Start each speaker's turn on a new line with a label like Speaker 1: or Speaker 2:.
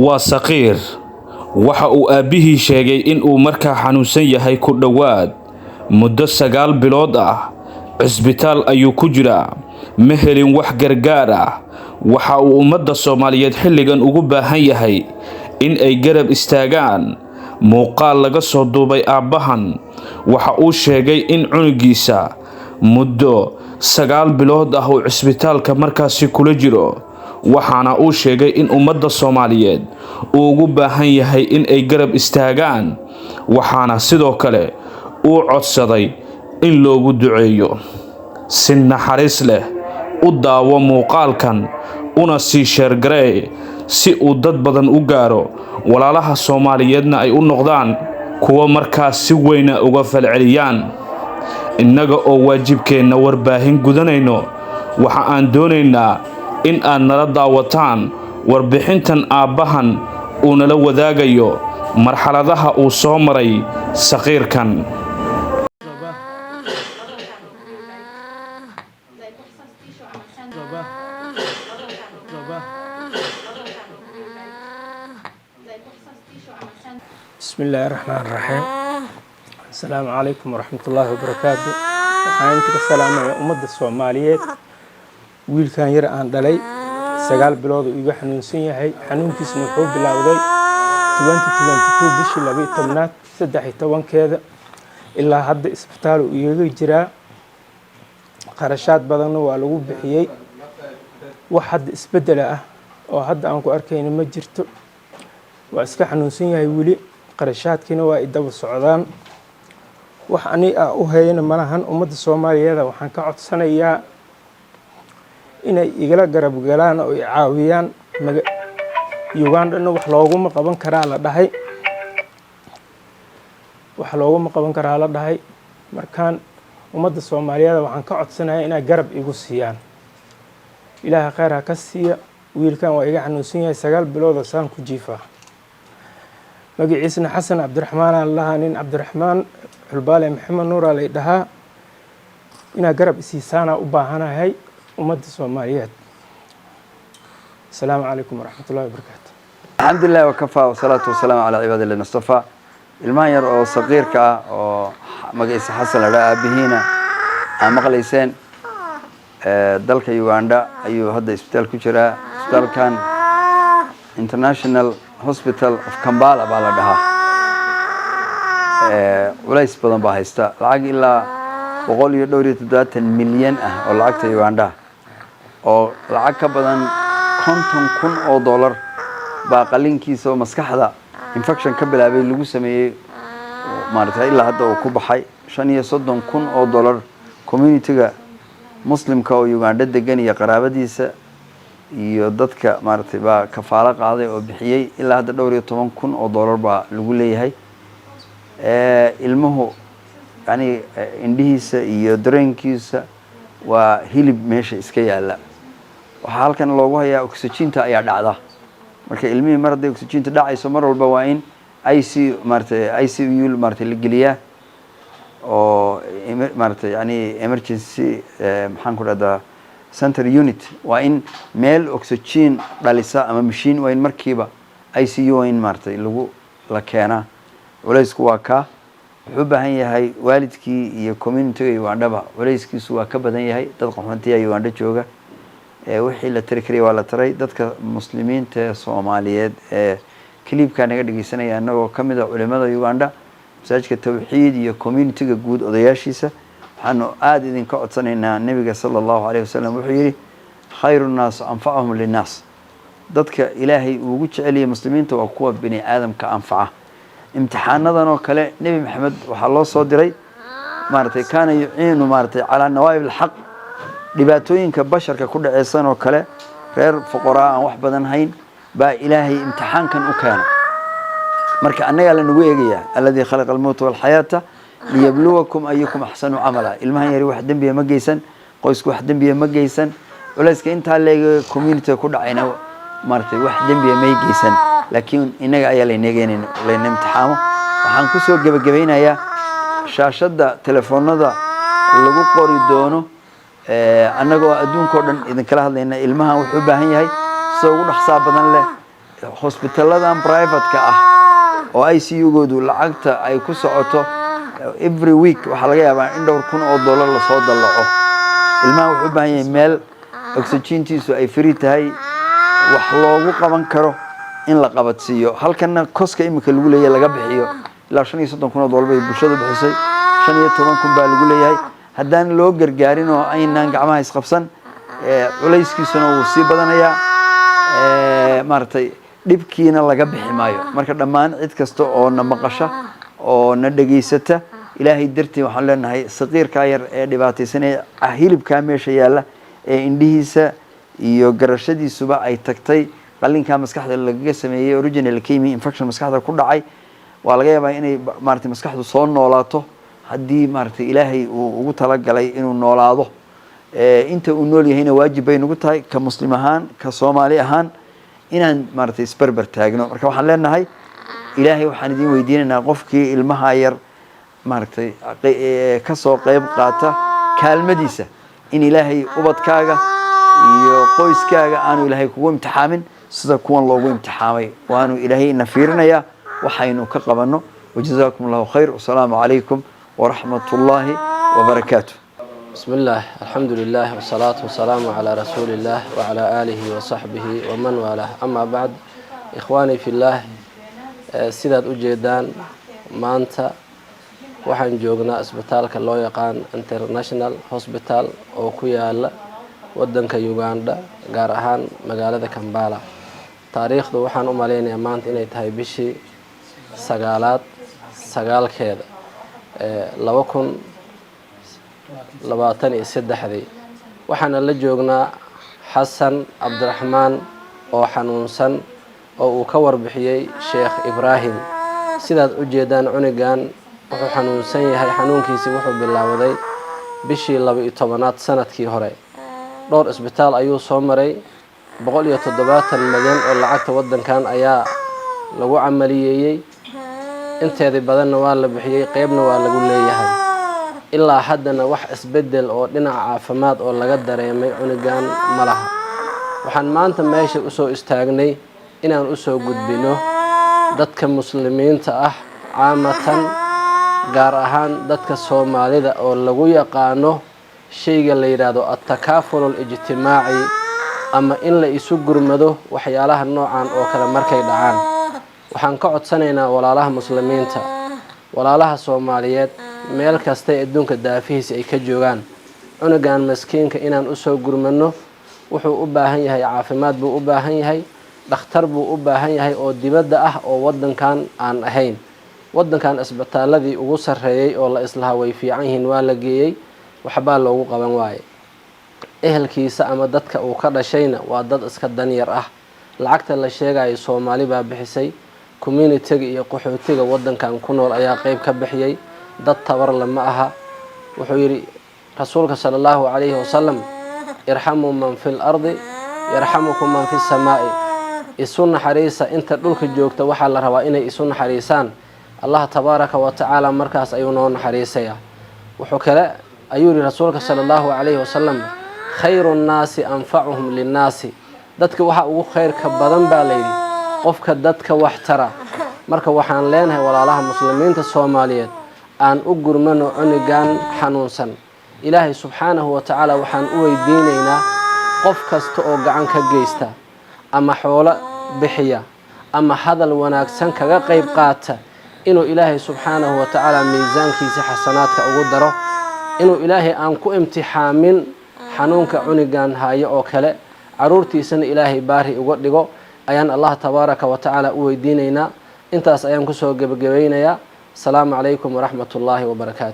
Speaker 1: وسقير waxa uu aabihii sheegay in uu markaa xanuunsan yahay ku dhawaad muddo 9 bilood ah cisbitaal ayuu ku jiraa ma helin wax gargaar ah waxa uu ummadda Soomaaliyeed xilligan ugu baahan yahay in ay garab istaagaan muuqaal laga soo duubay aabahan waxa uu sheegay in cunugiisa muddo 9 bilood ah uu cisbitaalka markaasi kula jiro waxaana uu sheegay in ummadda Soomaaliyeed uu ugu baahan yahay in ay garab istaagaan waxaana sidoo kale uu codsaday in loogu duceeyo si naxariis leh u daawo muuqaalkan una sii sheergaree si uu dad badan u gaaro walaalaha Soomaaliyeedna ay u noqdaan kuwa markaas si weyn uga falceliyaan innaga oo waajibkeena warbaahin gudanayno waxa aan doonaynaa in aan nala daawataan warbixintan aabahan uu nala wadaagayo marxaladaha uu soo maray saqiirkan
Speaker 2: بسم الله الرحمن الرحيم السلام عليكم ورحمة الله وبركاته waxaan ka salaamayaa ummadda Soomaaliyeed wiilkan yar aan dhalay 9 bilood uu iga xanuunsan yahay xanuunkiisna wuxuu bilowday 2022 bishii 12aad 13keeda ilaa hadda isbitaal uu iga jiraa qarashaad badan waa lagu bixiyay wax hadda isbedel ah oo hadda aan ku arkayna ma jirto waa iska xanuunsan yahay wili qarashaadkina waa idaba socdaan wax ani u hayna malahan ummadda Soomaaliyeed waxaan ka codsanayaa inay igala garab galaan oo ay caawiyaan Uganda wax looguma qaban karaa la dhahay markaan ummadda Soomaaliyeed waxaan ka codsanayaa inay garab igu siiyaan ilaahay khayr ha ka siiya wiilkan waa iga xanuunsan yahay 9 bilood oo saan ku jiifaa magaciisna Xasan Cabdiraxmaan Allah nin Cabdiraxmaan xulbaale Maxamed Nuur Ali dhaha ina garab isiisana u baahanahay ummadda Soomaaliyeed السلام عليكم ورحمة الله وبركاته
Speaker 3: الحمد لله وكفى والصلاة والسلام على عباد الله المصطفى الماير أو صغير كا أو مجلس حسن على أبيهنا مقليسين دلك يوغندا أيو هذا إسبتال كشرة إسبتال كان International Hospital of Kampala بالدها ولا إسبتال باهستا لعق إلا بقول يدوري تدات مليون أو لعق يوغندا أو لعق بدن $50,000 باقلينكيسا ومسكحدا infection ka bilaabay lagu sameeyay maartay ilaa hadda uu ku baxay $35,000 community-ga muslimka oo Uganda degan iyo qaraabadiisa iyo dadka maartay ba kafaala qaaday oo bixiyay ilaa hadda $12,000 ba lagu leeyahay ilmuhu yani indhihiisa iyo dareenkiisa waa hilib meesha iska yaala waxa halkan loogu hayaa oxygen-ta ayaa dhacda marka ilmihii mar haday oxygen-ta dhacayso mar walba waa in ICU martay la geliyaa oo martay yani emergency maxaan ku radaa center unit waa in meel oxygen dhalisa ama machine waa in markiiba ICU waa in martay lagu la keenaa walaysku waa ka wuxuu baahan yahay waalidkii iyo community-ga Uganda walayskiisu waa ka badan yahay dad qaxoontiga Uganda jooga wixii la tiri kariyo waa la taray dadka muslimiinta Soomaaliyeed clipka naga dhageysanaya anagoo kamid ah culimada Uganda masaajidka tawxiid iyo community-ga guud odayaashiisa waxaanu aad idin ka codsanaynaa nabiga sallallahu alayhi wasallam wuxuu yiri khayrun nas anfa'uhum linnas dadka ilaahay ugu jeceliyo muslimiinta waa kuwa bini aadamka anfaca imtixaanadan oo kale nabi maxamed waxa loo soo diray maartay kaana yuciinu maartay ala nawaib alhaq dhibaatooyinka basharka ku dhaceysan oo kale reer fuqara aan wax badan hayn ba ilaahay imtixaankan u keenay marka anaga la nagu eegaya alladhi khalaqa al-mawta wal hayata liyabluwakum ayyukum ahsanu amala ilmahan yari wax dambiye ma geysan qoysku wax dambiye ma geysan culayska inta leeg community ku dhacayna martay wax dambiye ma geysan laakiin inaga ayaa la neegeynaa la imtixaamo waxaan ku soo gabagabeynayaa shaashada telefoonada lagu qori doono anagoo adduunka oo dhan idin kala hadlayna ilmahan wuxuu u baahan yahay sida ugu dhaqsaa badan leh hospitaladan private-ka ah oo ICU-goodu lacagta ay ku socoto every week waxa laga yaabaa in dhowr kun oo dollar la soo dalaco ilmaha wuxuu u baahan yahay meel oxygen-tiisu ay free tahay wax loogu qaban karo in la qabadsiiyo halkana koska imika lagu leeyahay laga bixiyo ilaa 35 kun oo dollar bay bulshada bixisay 15 kun baa lagu leeyahay haddaan loo gargaarin oo aynaan gacmaha isqabsan culayskiisuna wuu sii badanayaa maartay dhibkiina laga bixi maayo marka dhammaan cid kasta oo na maqasha oo na dhageysata ilaahay dartii waxaan leenahay saqiirka yar ee dhibaataysanay hilibka meesha yaala ee indhihiisa iyo garashadiisuba ay tagtay qalinka maskaxda laga sameeyay original chemi infection maskaxda ku dhacay waa laga yaabaa inay maartay maskaxdu soo noolaato haddii maartay ilaahay uu ugu talagalay inuu noolaado inta uu nool yahayna waajib bay nagu tahay ka muslim ahaan ka Soomaali ahaan inaan maartay isbarbar taagno marka waxaan leenahay ilaahay waxaan idin weydiinaynaa qofkii ilmaha yar maartay ka soo qayb qaata kaalmadiisa in ilaahay ubadkaaga iyo qoyskaaga aanu ilaahay kugu imtixaamin sida kuwan loogu imtixaamay waanu ilaahay nafiirinayaa waxaynu ka qabano wajazaakumullahu khayr wassalaamu calaykum waraxmatullaahi wabarakaatuh
Speaker 4: بسم الله الحمد لله والصلاة والسلام على رسول الله وعلى آله وصحبه ومن والاه أما بعد إخواني في الله سيدات أجيدان مانتا waxaan joognaa isbitaalka loo yaqaan International Hospital oo ku yaala wadanka Uganda gaar ahaan magaalada Kampala taariikhdu waxaan u maleynayaa maanta inay tahay bishii sagaalkeeda 2023 waxaan la joognaa Xasan Cabdiraxmaan oo xanuunsan oo uu ka warbixiyay Sheekh Ibrahim sidaad u jeedaan cunigan wuxuu xanuunsan yahay xanuunkiisa wuxuu bilaawday bishii 12aad sanadkii hore dhowr isbitaal ayuu soo maray 170 milyan oo lacagta wadankan ayaa lagu amaliyay inteedii badanna waa la bixiyay qaybna waa lagu leeyahay ilaa haddana wax isbedel oo dhinaca caafimaad oo laga dareemay cunigan malaha waxaan maanta meesha u soo istaagnay inaan u soo gudbino dadka muslimiinta ah caamatan gaar ahaan dadka Soomaalida oo lagu yaqaano shayga la yiraahdo at-takaaful al-ijtimaaci ama in la isu gurmado waxyaalaha noocan oo kale markay dhacaan waxaan ka codsanaynaa walaalaha muslimiinta walaalaha Soomaaliyeed meel kasta adduunka daafihiisa ay ka joogaan cunugan maskiinka inaan u soo gurmano wuxuu u baahan yahay caafimaad buu u baahan yahay dhakhtar buu u baahan yahay oo dibadda ah oo wadankan aan ahayn wadankan isbitaaladii ugu sareeyay oo la islaha way fiican yihiin waa la geeyay waxba loogu qaban waayay ehelkiisa ama dadka uu ka dhashayna waa dad iska danyar ah lacagta la sheegay Soomaali baa bixisay community-ga iyo qaxootiga wadankan ku nool ayaa qayb ka bixiyay dad tabar lama aha wuxuu yiri rasuulka sallallahu alayhi wasallam irhamu man fil ardi yarhamukum man fis samaa'i isu naxariisa inta dhulka joogta waxa la rabaa inay isu naxariisaan الله تبارك وتعالى مركز أيونه نحريسيا وحكلا أيوري رسولك صلى الله عليه وسلم خير الناس أنفعهم للناس دتك وحا خير كبدن بالليل قفك دتك واحترى مركز وحان لينها ولا الله مسلمين الصوماليات أن أجر منه عنقان حنونسا إلهي سبحانه وتعالى وحان أوي دينينا قفك استوقع عنك جيستا أما حول بحيا أما هذا الوناكسن كغيب قاتا inuu ilaahay subhanahu wa ta'ala miisaankiisa xasanaadka ugu daro inuu ilaahay aan ku imtixaamin xanuunka cunigan haayo oo kale caruurtiisana ilaahay baari uga dhigo ayaan Allah tabaaraka wa ta'ala u weydiinaynaa intaas ayaan ku soo gabagabaynayaa salaamu calaykum wa rahmatullaahi wa barakaatuh